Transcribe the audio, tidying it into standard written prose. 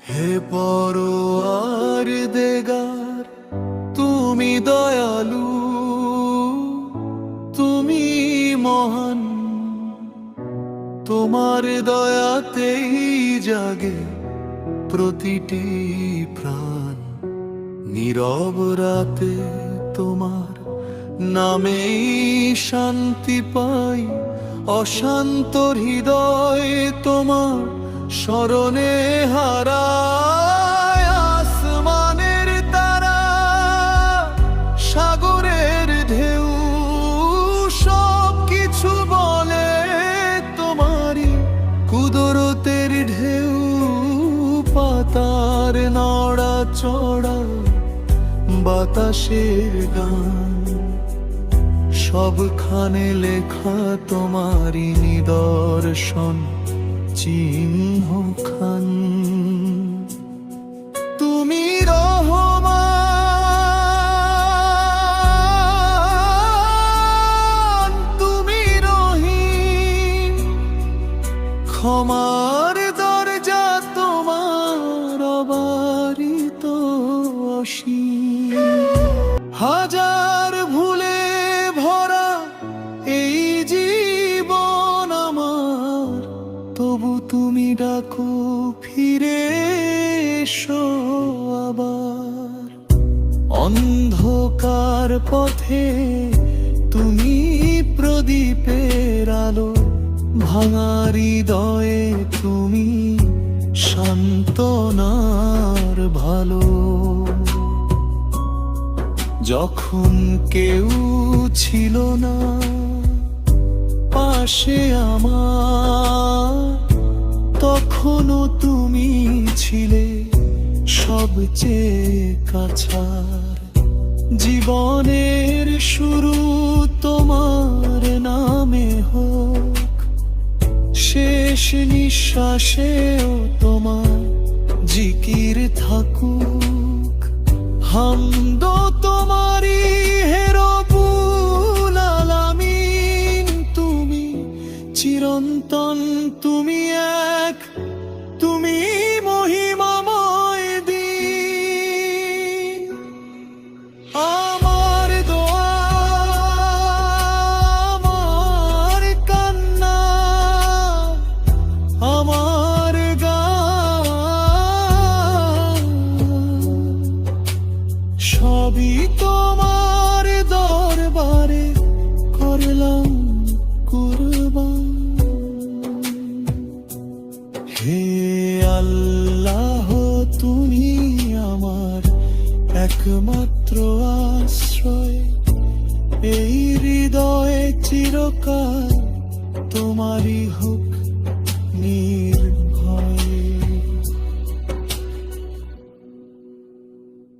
হে পরোয়ার দেগার, তুমি দয়ালু, তুমি মহান। তোমার দয়াতেই জাগে প্রতিটি প্রাণ। নীরব রাতে তোমার নামেই শান্তি পাই। অশান্ত হৃদয় তোমার স্মরণে হারায়। আসমানের তারা, সাগরের ঢেউ, সব কিছু বলে তোমারই কুদরতের ঢেউ। পাতার নড়া চড়া, বাতাসের গান, সবখানে লেখা তোমারই নিদর্শন চিহ্নখান। তুমি রহমান, তুমি রহিম, ক্ষমার দরজা তোমার অবারিত অসীম। হাজার ভুলে ভরা এই জীবন আমার, তবু তুমি ডাকো ফিরে এসো আবার। অন্ধকার পথে তুমি প্রদীপের আলো, ভাঙা হৃদয়ে তুমি সান্ত্বনার ভালো। যখন কেউ ছিল না পাশে আমার, তখনও তুমি ছিলে সবচেয়ে কাছার। জীবনের শুরু তোমার নামে হোক, শেষ নিঃশ্বাসেও তোমার জিকির থাকুক। হামদ তোমারি হে রব্বুল আলামিন, তুমি চিরন্তন, তুমি এক, তুমি মহিমাময় দিন। আমার দোয়া, আমার কান্না, আমার গান, সবই তোমার দরবারে করলাম কুরবান। হে আল্লাহ, তুমি আমার একমাত্র আশ্রয়। এই হৃদয়ে চিরকাল তোমারই হোক